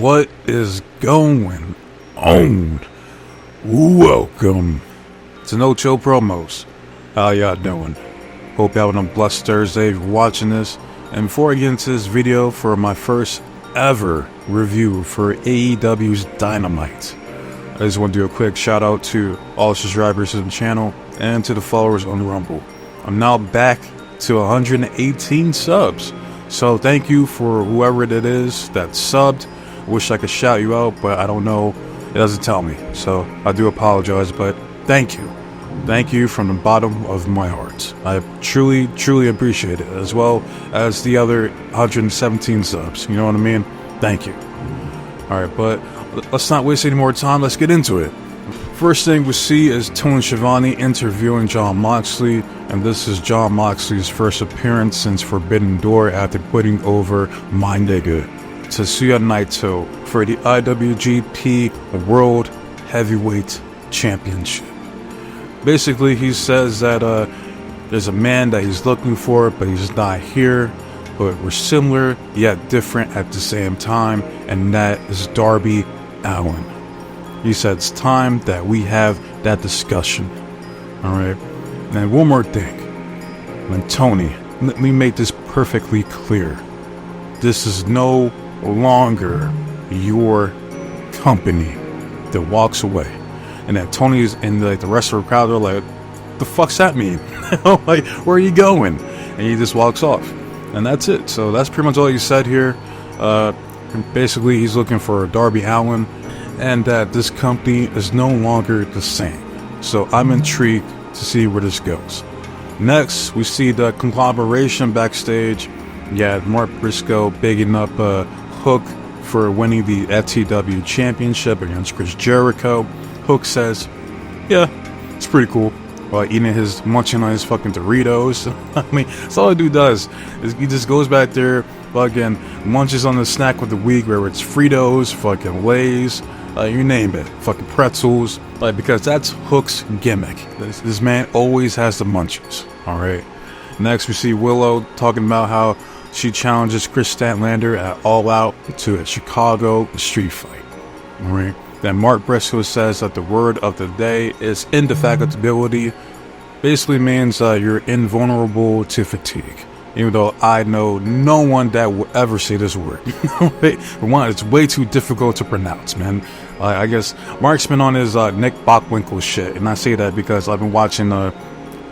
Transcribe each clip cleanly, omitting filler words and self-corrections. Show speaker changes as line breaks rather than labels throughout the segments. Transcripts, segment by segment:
What is going on? Welcome to No Chill Promos. How y'all doing? Hope y'all having a blessed Thursday if you're watching this. And before I get into this video for my first ever review for AEW's Dynamite, I just want to do a quick shout out to all subscribers to the channel and to the followers on Rumble. I'm now back to 118 subs. So thank you for whoever it is that subbed. Wish I could shout you out, but I don't know. It doesn't tell me. So I do apologize, but thank you. Thank you from the bottom of my heart. I truly, truly appreciate it, as well as the other 117 subs. You know what I mean? Thank you. Alright, but let's not waste any more time. Let's get into it. First thing we see is Tony Schiavone interviewing Jon Moxley, and this is Jon Moxley's first appearance since Forbidden Door after putting over my nigga Tetsuya Naito for the IWGP World Heavyweight Championship. Basically, he says that there's a man that he's looking for, but he's not here, but we're similar yet different at the same time, and that is Darby Allin. He said it's time that we have that discussion. Alright. And one more thing. And Tony, let me make this perfectly clear. This is no longer your company that walks away. And that Tony's and the rest of the crowd are like, the fuck's that mean? Like, where are you going? And he just walks off. And that's it. So that's pretty much all he said here. Basically, he's looking for Darby Allin, and that this company is no longer the same. So I'm intrigued to see where this goes. Next, we see the conglomeration backstage. Yeah, Mark Briscoe bigging up Hook for winning the FTW Championship against Chris Jericho. Hook says, yeah, it's pretty cool. While munching on his fucking Doritos. I mean, that's all the dude does. Is he just goes back there, fucking munches on the snack of the week, whether it's Fritos, fucking Lay's, you name it, fucking pretzels, like, because that's Hook's gimmick. This man always has the munchies. All right. Next, we see Willow talking about how she challenges Chris Statlander at All Out to a Chicago street fight. All right. Then Mark Briscoe says that the word of the day is indefatigability. Basically means you're invulnerable to fatigue. Even though I know no one that will ever say this word. For one, it's way too difficult to pronounce, man. I guess Mark's been on his Nick Bockwinkel shit. And I say that because I've been watching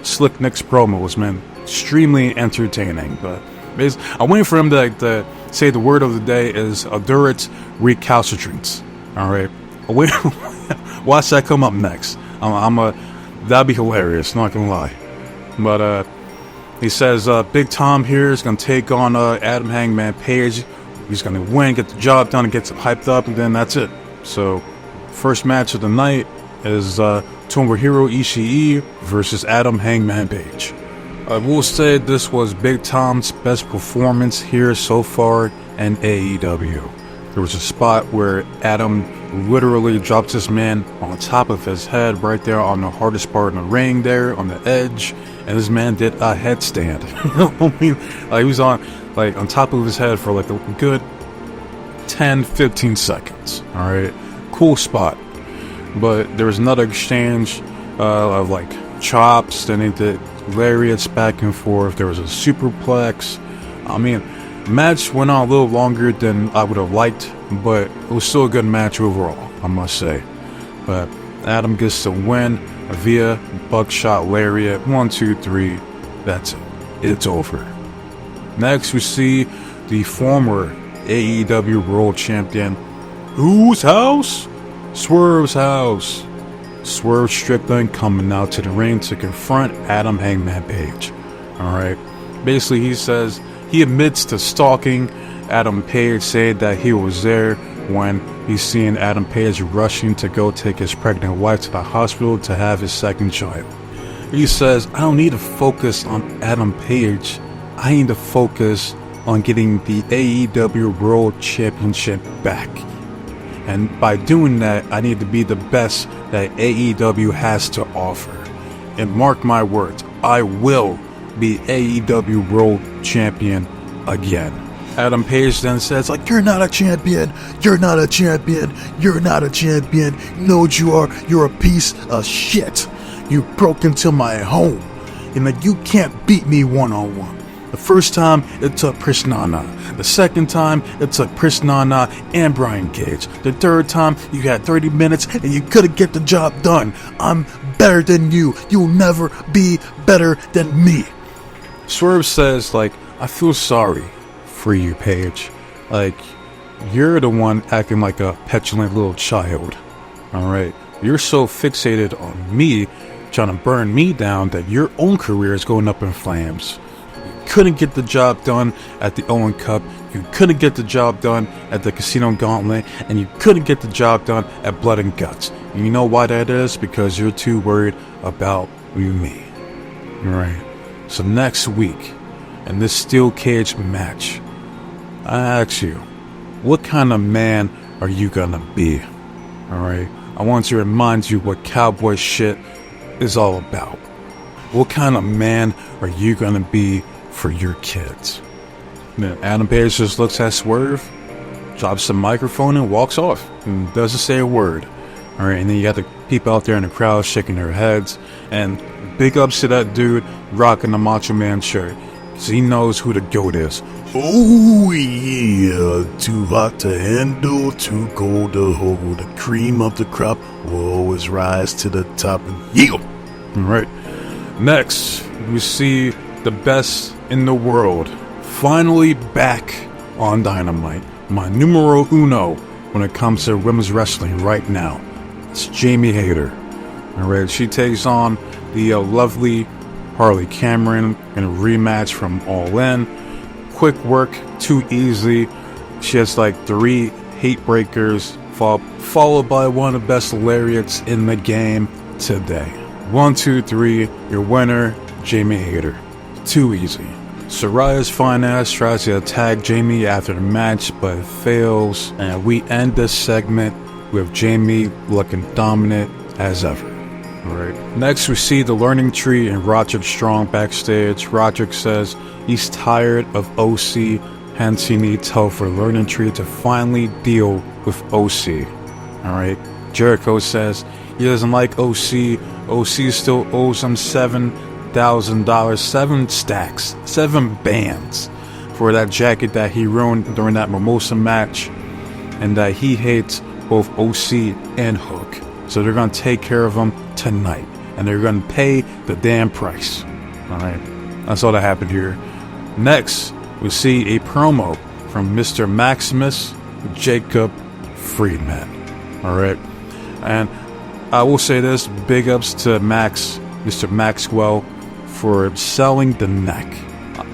Slick Nick's promos, man. Extremely entertaining. But I'm waiting for him to say the word of the day is Adurant Recalcitrance. Alright. Watch that come up next. That'd be hilarious, not gonna lie. But he says Big Tom here is gonna take on Adam Hangman Page. He's gonna win, get the job done, and get hyped up, and then that's it. So, first match of the night is Tomohiro Ishii versus Adam Hangman Page. I will say this was Big Tom's best performance here so far in AEW. There was a spot where Adam literally dropped this man on top of his head right there on the hardest part in the ring there on the edge, and this man did a headstand. I mean, he was on top of his head for like a good 10-15 seconds. All right, cool spot. But there was another exchange of like chops. Then they did lariats back and forth. There was a superplex. I mean, match went on a little longer than I would have liked, but it was still a good match overall, I must say. But Adam gets the win via buckshot lariat. 1, 2, 3. That's it. It's over. Next, we see the former AEW World Champion. Whose house? Swerve's house. Swerve Strickland coming out to the ring to confront Adam Hangman Page. Alright. Basically, he says he admits to stalking Adam Page, saying that he was there when he's seeing Adam Page rushing to go take his pregnant wife to the hospital to have his second child. He says, I don't need to focus on Adam Page. I need to focus on getting the AEW World Championship back. And by doing that, I need to be the best that AEW has to offer. And mark my words, I will be AEW World Champion again. Adam Page then says, like,
You're not a champion. You're not a champion. You're not a champion. You know what you are? You're a piece of shit. You broke into my home. And like, you can't beat me one-on-one. The first time, it took Chris Nana. The second time, it took Chris Nana and Brian Cage. The third time, you had 30 minutes and you couldn't get the job done. I'm better than you. You'll never be better than me.
Swerve says, like, I feel sorry for you, Paige. Like, you're the one acting like a petulant little child. Alright? You're so fixated on me, trying to burn me down, that your own career is going up in flames. You couldn't get the job done at the Owen Cup. You couldn't get the job done at the Casino Gauntlet. And you couldn't get the job done at Blood and Guts. And you know why that is? Because you're too worried about me. Alright? So next week, in this steel cage match, I ask you, what kind of man are you gonna be? Alright? I want to remind you what cowboy shit is all about. What kind of man are you gonna be for your kids? Then Adam Page just looks at Swerve, drops the microphone and walks off, and doesn't say a word. Alright, and then you got the people out there in the crowd shaking their heads, and big ups to that dude rocking the Macho Man shirt, because he knows who the GOAT is.
Oh yeah, too hot to handle, too cold to hold. The cream of the crop will always rise to the top and yield.
Alright, next we see the best in the world finally back on Dynamite. My numero uno when it comes to women's wrestling right now. It's Jamie Hayter. Alright, she takes on the lovely Harley Cameron in a rematch from All In. Quick work, too easy. She has like 3 hate breakers, followed by one of the best lariats in the game today. 1, 2, 3, your winner, Jamie Hayter. Too easy. Soraya's fine ass tries to attack Jamie after the match, but it fails, and we end this segment with Jamie looking dominant as ever. Alright. Next we see the Learning Tree and Roderick Strong backstage. Roderick says he's tired of OC, hence he needs help for Learning Tree to finally deal with OC. Alright. Jericho says he doesn't like OC. OC still owes him $7,000, 7 stacks, 7 bands for that jacket that he ruined during that Mimosa match, and that he hates both OC and Hook. So they're going to take care of him tonight, and they're going to pay the damn price. Alright, that's all that happened here. Next, we see a promo from Mr. Maximus Jacob Friedman. Alright, and I will say this, big ups to Mr. Maxwell, for selling the neck.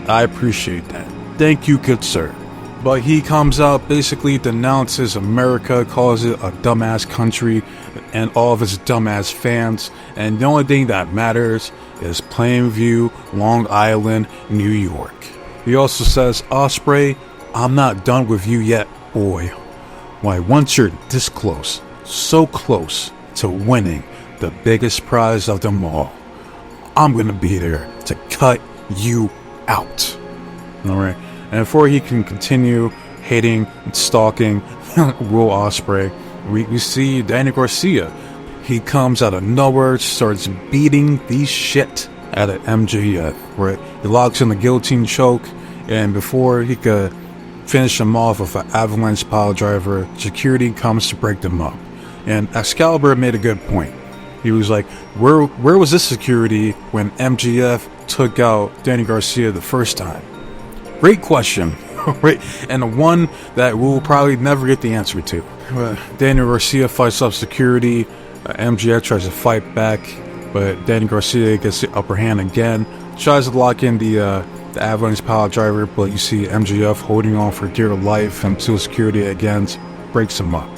I appreciate that. Thank you, good sir. But he comes out, basically denounces America, calls it a dumbass country, and all of his dumbass fans, and the only thing that matters is Plainview, Long Island, New York. He also says, Ospreay, I'm not done with you yet, boy. Why, once you're this close, so close to winning the biggest prize of them all, I'm gonna be there to cut you out. Alright, and before he can continue hating and stalking Will Ospreay, we see Danny Garcia. He comes out of nowhere, starts beating the shit out of MJF, right? He locks in the guillotine choke, and before he could finish him off with an avalanche pile driver, security comes to break them up. And Excalibur made a good point. He was like, where was this security when MJF took out Danny Garcia the first time? Great question, right? And the one that we'll probably never get the answer to. Danny Garcia fights up security. MJF tries to fight back, but Danny Garcia gets the upper hand again. Tries to lock in the avalanche pile driver, but you see MJF holding on for dear life until security again breaks him up.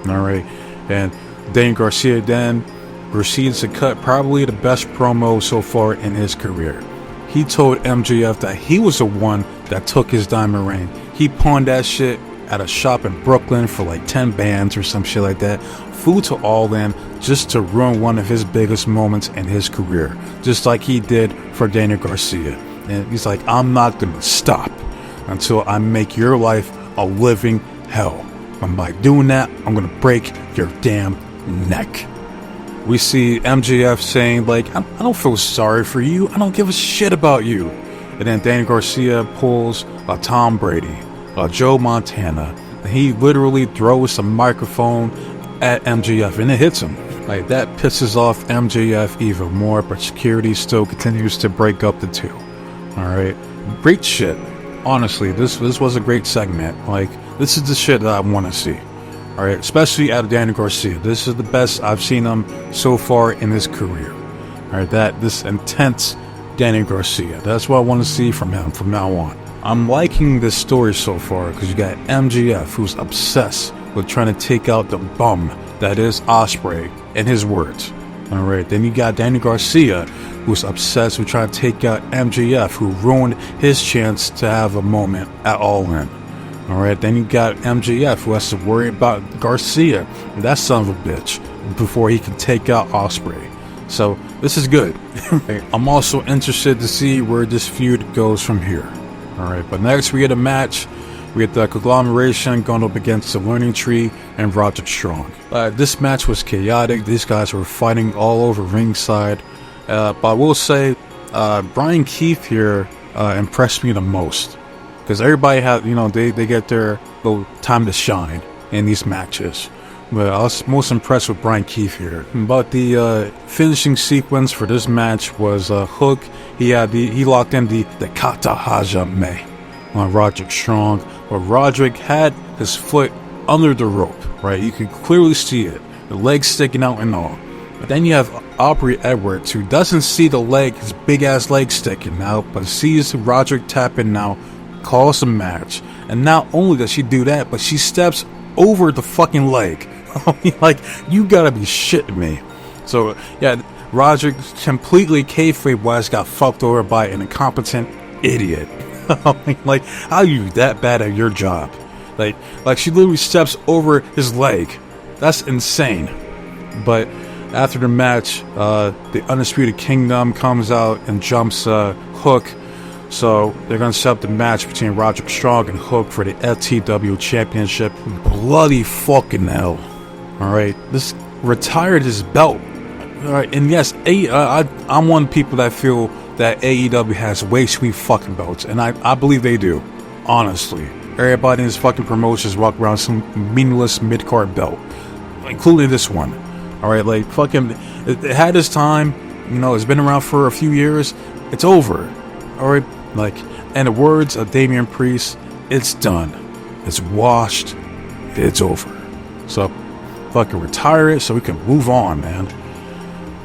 All right, and Danny Garcia then proceeds to cut probably the best promo so far in his career. He told MJF that he was the one that took his diamond ring. He pawned that shit at a shop in Brooklyn for like 10 bands or some shit like that. Flew to All In just to ruin one of his biggest moments in his career, just like he did for Danny Garcia. And he's like, I'm not gonna stop. until I make your life a living hell. And by doing that, I'm gonna break your damn neck. We see MJF saying, like, I don't feel sorry for you. I don't give a shit about you. And then Danny Garcia pulls a Tom Brady, a Joe Montana. And he literally throws the microphone at MJF and it hits him. Like, that pisses off MJF even more, but security still continues to break up the two. Alright? Great shit. Honestly, this was a great segment. Like, this is the shit that I want to see. Alright, especially out of Danny Garcia. This is the best I've seen him so far in his career. Alright, this intense Danny Garcia. That's what I want to see from him from now on. I'm liking this story so far because you got MJF, who's obsessed with trying to take out the bum that is Ospreay, in his words. Alright, then you got Danny Garcia, who's obsessed with trying to take out MJF, who ruined his chance to have a moment at All In. Alright, then you got MJF, who has to worry about Garcia, that son of a bitch, before he can take out Ospreay. So, this is good. I'm also interested to see where this feud goes from here. Alright, but next we get a match. We get the Conglomeration going up against the Learning Tree and Roderick Strong. This match was chaotic. These guys were fighting all over ringside. But I will say, Brian Keith here impressed me the most. Because everybody had, they get their little time to shine in these matches. But I was most impressed with Brian Keith here. But the finishing sequence for this match was Hook. He locked in the Kata Hajime on Roderick Strong. But Roderick had his foot under the rope, right? You could clearly see it. The legs sticking out and all. But then you have Aubrey Edwards, who doesn't see the leg, his big ass leg sticking out, but sees Roderick tapping now, calls a match. And not only does she do that, but she steps over the fucking leg. I mean, like, you gotta be shitting me. So, yeah, Roderick completely kayfabe-wise got fucked over by an incompetent idiot. I mean, like, how are you that bad at your job? Like she literally steps over his leg. That's insane. But after the match, the Undisputed Kingdom comes out and jumps Hook. So they're going to set up the match between Roderick Strong and Hook for the FTW Championship. Bloody fucking hell. Alright, this retired his belt. Alright, and yes, I'm one of the people that feel that AEW has way too many fucking belts. And I believe they do. Honestly. Everybody in this fucking promotions walk around some meaningless mid-card belt. Including this one. Alright, like, fucking, it had its time. It's been around for a few years. It's over. Alright, like, in the words of Damian Priest, it's done. It's washed. It's over. So, fucking retire it so we can move on, man.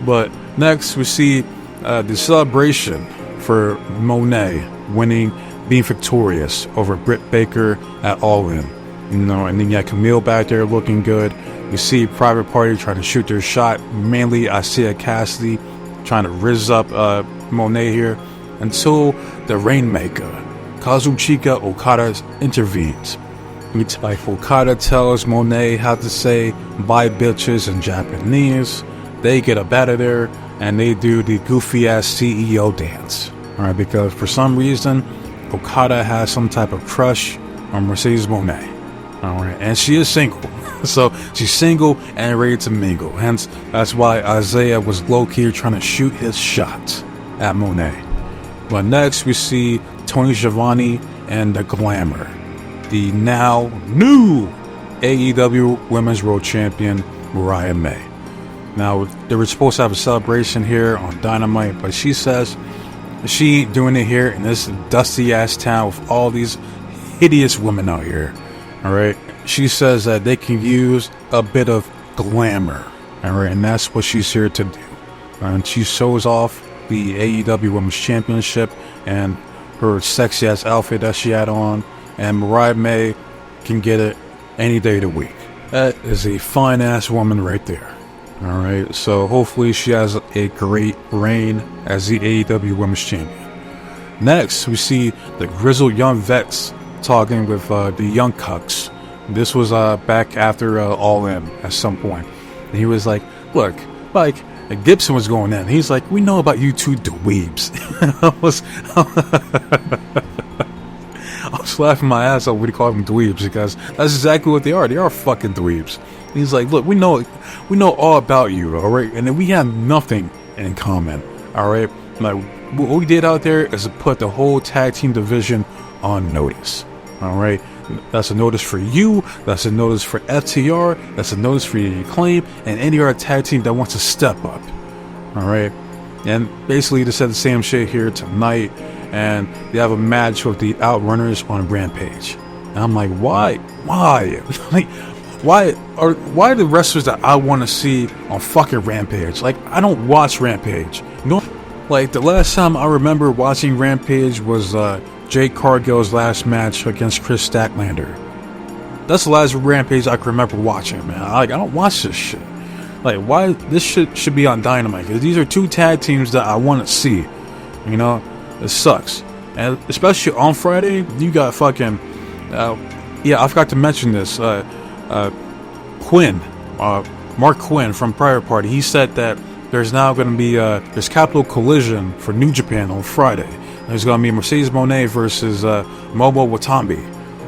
But next, we see the celebration for Monet being victorious over Britt Baker at All In. And then you got Camille back there looking good. You see Private Party trying to shoot their shot. Mainly, I see Cassidy trying to rizz up Monet here. Until the Rainmaker, Kazuchika Okada, intervenes. Like, Okada tells Monet how to say bye bitches in Japanese. They get up out of there and they do the goofy ass CEO dance. Alright, because for some reason Okada has some type of crush on Mercedes Monet. Alright, and she is single. So she's single and ready to mingle. Hence, that's why Isaiah was low-key trying to shoot his shot at Monet. But next we see Tony Schiavone and the Glamour, the now new AEW Women's World Champion Mariah May. Now, they were supposed to have a celebration here on Dynamite, but she says she doing it here in this dusty ass town with all these hideous women out here. Alright, she says that they can use a bit of glamour. Alright, and that's what she's here to do. And she shows off the AEW Women's Championship and her sexy ass outfit that she had on, and Mariah May can get it any day of the week. That is a fine ass woman right there. Alright, so hopefully she has a great reign as the AEW Women's Champion. Next, we see the grizzled young vets talking with the Young Cucks. This was back after All In at some point. And he was like, look, like, Gibson was going in. He's like, we know about you two dweebs. was laughing my ass off when he called them dweebs, because that's exactly what they are. They are fucking dweebs. And he's like, look, we know all about you, all right? And then we have nothing in common, all right? Like, what we did out there is to put the whole tag team division on notice, all right? That's a notice for you. That's a notice for FTR. That's a notice for the Acclaim and any other tag team that wants to step up, all right? And basically, they said the same shit here tonight. And they have a match with the Outrunners on Rampage. And I'm like, why? Like, why are the wrestlers that I want to see on fucking Rampage? Like, I don't watch Rampage. No, like, the last time I remember watching Rampage was Jade Cargill's last match against Chris Statlander. That's the last Rampage I can remember watching, man. I don't watch this shit. Like, why this shit should be on Dynamite? Because these are two tag teams that I want to see. You know? It sucks. And especially on Friday, you got fucking... I forgot to mention this. Quinn, Mark Quinn from Prior Party, he said that there's now going to be... there's Capital Collision for New Japan on Friday. There's going to be Mercedes Moné versus Momo Watanabe.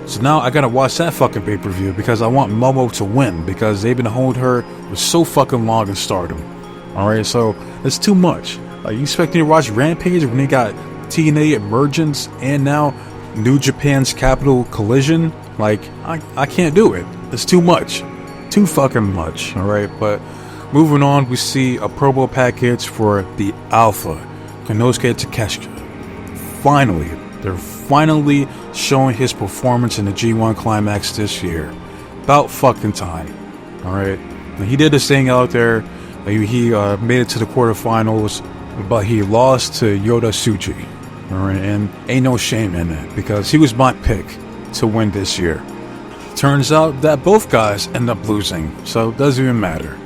So now I got to watch that fucking pay-per-view because I want Momo to win, because they've been holding her for so fucking long in Stardom. Alright, so it's too much. Like, you expect me to watch Rampage when they got TNA Emergence and now New Japan's Capital Collision? Like, I can't do it. It's too much. Too fucking much. Alright, but moving on, we see a promo package for the Alpha, Konosuke Takeshita. They're finally showing his performance in the G1 Climax this year. About fucking time. Alright, he did this thing out there. He made it to the quarterfinals, but he lost to Yoda Tsuji. Alright, and ain't no shame in it, because he was my pick to win this year. Turns out that both guys end up losing, so it doesn't even matter.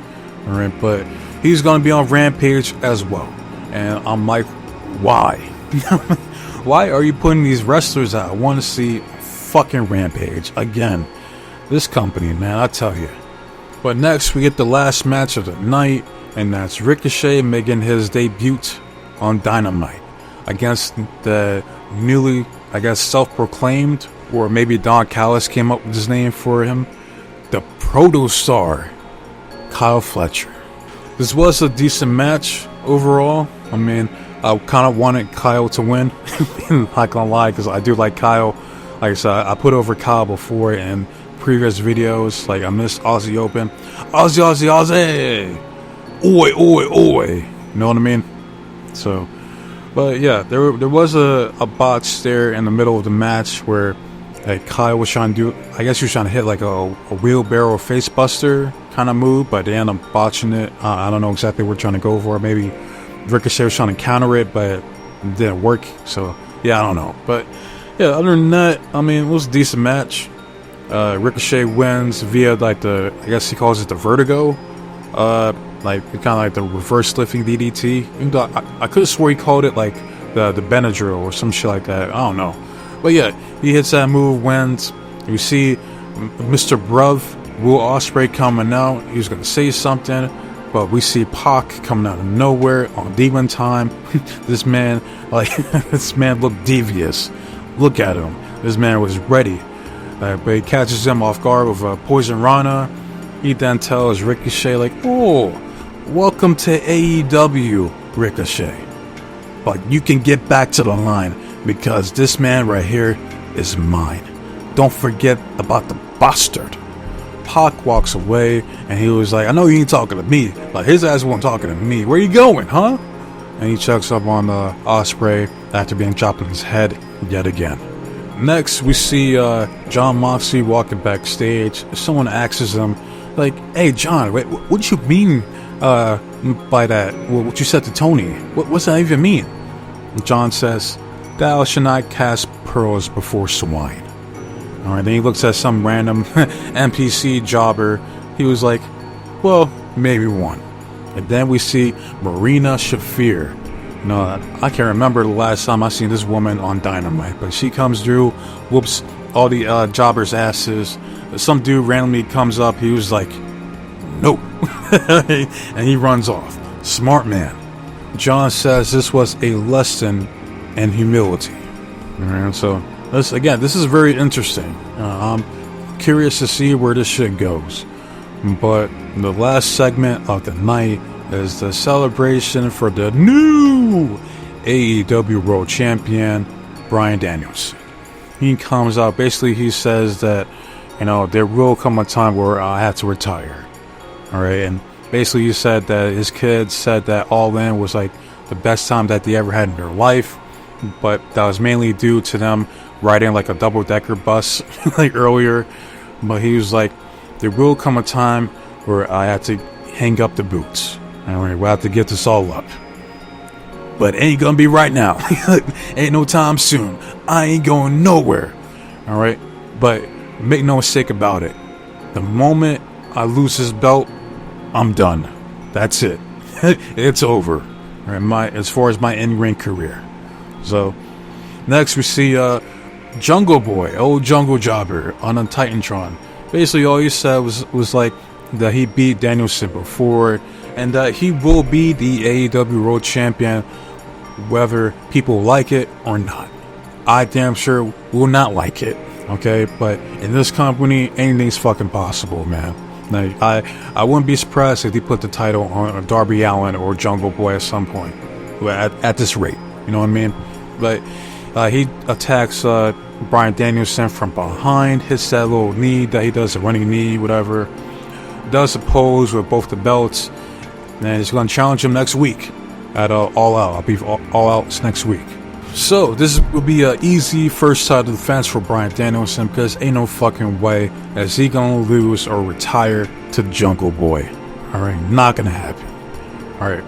Alright, but he's gonna be on Rampage as well. And I'm like, why? Why are you putting these wrestlers out? I want to see fucking Rampage again. This company, man, I tell you. But next, we get the last match of the night, and that's Ricochet making his debut on Dynamite against the newly, I guess, self-proclaimed, or maybe Don Callis came up with his name for him, the Proto-Star, Kyle Fletcher. This was a decent match overall. I mean, I kind of wanted Kyle to win. Not gonna lie, because I do like Kyle. Like I said, I put over Kyle before in previous videos. Like, I missed Aussie Open. Aussie! Oi, oi, oi! You know what I mean? So, but yeah, there was a botch there in the middle of the match where Kyle was trying to do, I guess he was trying to hit like a wheelbarrow face buster kind of move, but they ended up botching it. I don't know exactly what we're trying to go for. Maybe Ricochet was trying to counter it, but it didn't work. So, yeah, I don't know. But, yeah, other than that, I mean, it was a decent match. Ricochet wins via, like, I guess he calls it the vertigo. Like, kind of like the reverse lifting DDT. Even though I could have swore he called it, like, the Benadryl or some shit like that. I don't know. But, yeah, he hits that move, wins. You see Mr. Bruv, Will Ospreay coming out. He was going to say something. But we see Pac coming out of nowhere on Demon Time. This man looked devious. Look at him. This man was ready. But he catches him off guard with a Poison Rana. He then tells Ricochet, like, oh, welcome to AEW, Ricochet. But you can get back to the line, because this man right here is mine. Don't forget about the bastard. Pac walks away, and he was like, I know you ain't talking to me. Like, his ass wasn't talking to me. Where you going, huh? And he chucks up on Ospreay after being chopped in his head yet again. Next, we see Jon Moxley walking backstage. Someone asks him, like, hey, John, wait, what do you mean by that? What you said to Tony? What's that even mean? And John says, thou shalt not cast pearls before swine. Alright, then he looks at some random NPC jobber. He was like, well, maybe one. And then we see Marina Shafir. No, I can't remember the last time I seen this woman on Dynamite, but she comes through, whoops all the jobbers' asses. Some dude randomly comes up. He was like, nope. And he runs off. Smart man. John says this was a lesson in humility. Alright, so this is very interesting. I'm curious to see where this shit goes. But the last segment of the night is the celebration for the new AEW World Champion, Bryan Danielson. He comes out, basically he says that, there will come a time where I have to retire. Alright, and basically he said that his kids said that All In was like the best time that they ever had in their life, but that was mainly due to them riding like a double-decker bus like earlier. But he was like, there will come a time where I have to hang up the boots. And we'll have to get this all up. But it ain't gonna be right now. Ain't no time soon. I ain't going nowhere. Alright? But make no mistake about it. The moment I lose this belt, I'm done. That's it. It's over. Right, as far as my in-ring career. So, next we see Jungle Boy, old Jungle Jobber on a Titantron. Basically all he said was like that he beat Danielson before, and that he will be the AEW World Champion whether people like it or not. I damn sure will not like it, okay? But in this company, anything's fucking possible, man. Like, I wouldn't be surprised if they put the title on Darby Allin or Jungle Boy at some point, at this rate, you know what I mean? But he attacks Bryan Danielson from behind, hits that little knee that he does, a running knee, whatever. Does a pose with both the belts, and he's going to challenge him next week at All Out. I'll be All Out next week. So this will be an easy first side of the fence for Bryan Danielson, because ain't no fucking way is he going to lose or retire to Jungle Boy. Alright, not going to happen. Alright,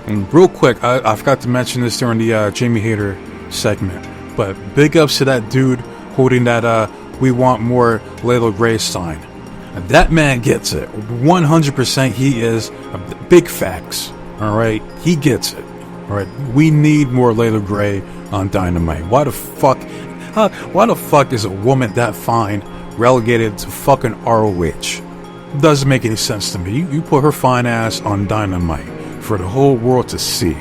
and real quick, I forgot to mention this during the Jamie Hayter segment, but big ups to that dude holding that "We Want More" Layla Gray sign. That man gets it. 100% he is. Big facts. Alright? He gets it. Alright? We need more Layla Gray on Dynamite. Why the fuck is a woman that fine relegated to fucking ROH? Doesn't make any sense to me. You put her fine ass on Dynamite for the whole world to see.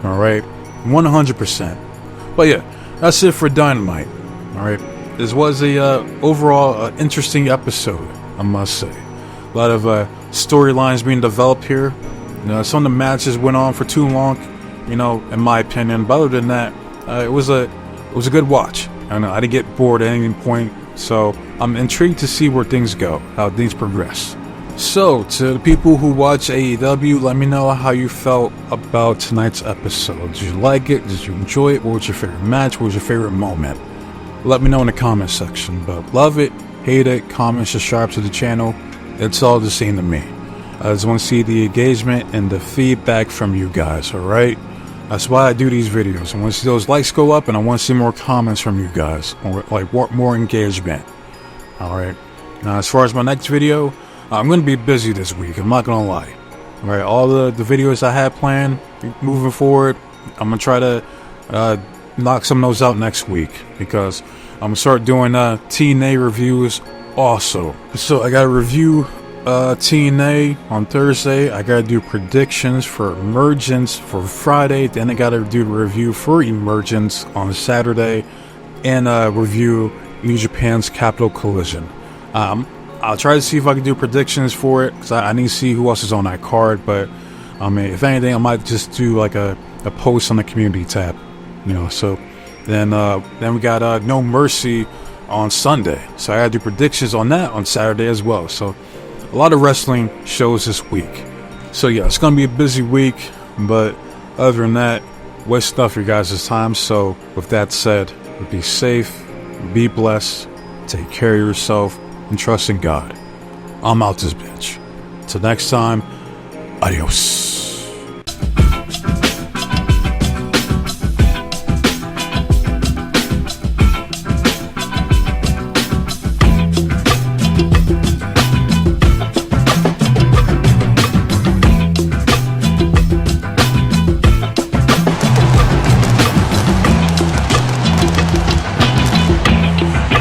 Alright? 100%. But yeah, that's it for Dynamite. Alright? This was a overall interesting episode, I must say. A lot of storylines being developed here. Some of the matches went on for too long, in my opinion. But other than that, it was a good watch. I didn't get bored at any point, so I'm intrigued to see where things go, how things progress. So, to the people who watch AEW, let me know how you felt about tonight's episode. Did you like it? Did you enjoy it? What was your favorite match? What was your favorite moment? Let me know in the comment section. But love it, hate it, comment, subscribe to the channel. It's all the same to me. I just want to see the engagement and the feedback from you guys, alright? That's why I do these videos. I want to see those likes go up, and I want to see more comments from you guys. More engagement. Alright? Now, as far as my next video, I'm going to be busy this week. I'm not going to lie. Alright? All the videos I had planned moving forward, I'm going to try to knock some of those out next week, because I'm going to start doing TNA reviews also. So I got to review TNA on Thursday. I gotta do predictions for Emergence for Friday. Then I gotta do the review for Emergence on Saturday, and review New Japan's Capital Collision. I'll try to see if I can do predictions for it, because I need to see who else is on that card. But if anything, I might just do like a post on the community tab. So then we got No Mercy on Sunday. So I gotta do predictions on that on Saturday as well. So a lot of wrestling shows this week. So yeah, it's going to be a busy week, but other than that, waste enough of your guys' time. So with that said, be safe, be blessed, take care of yourself, and trust in God. I'm out this bitch. Till next time, adios.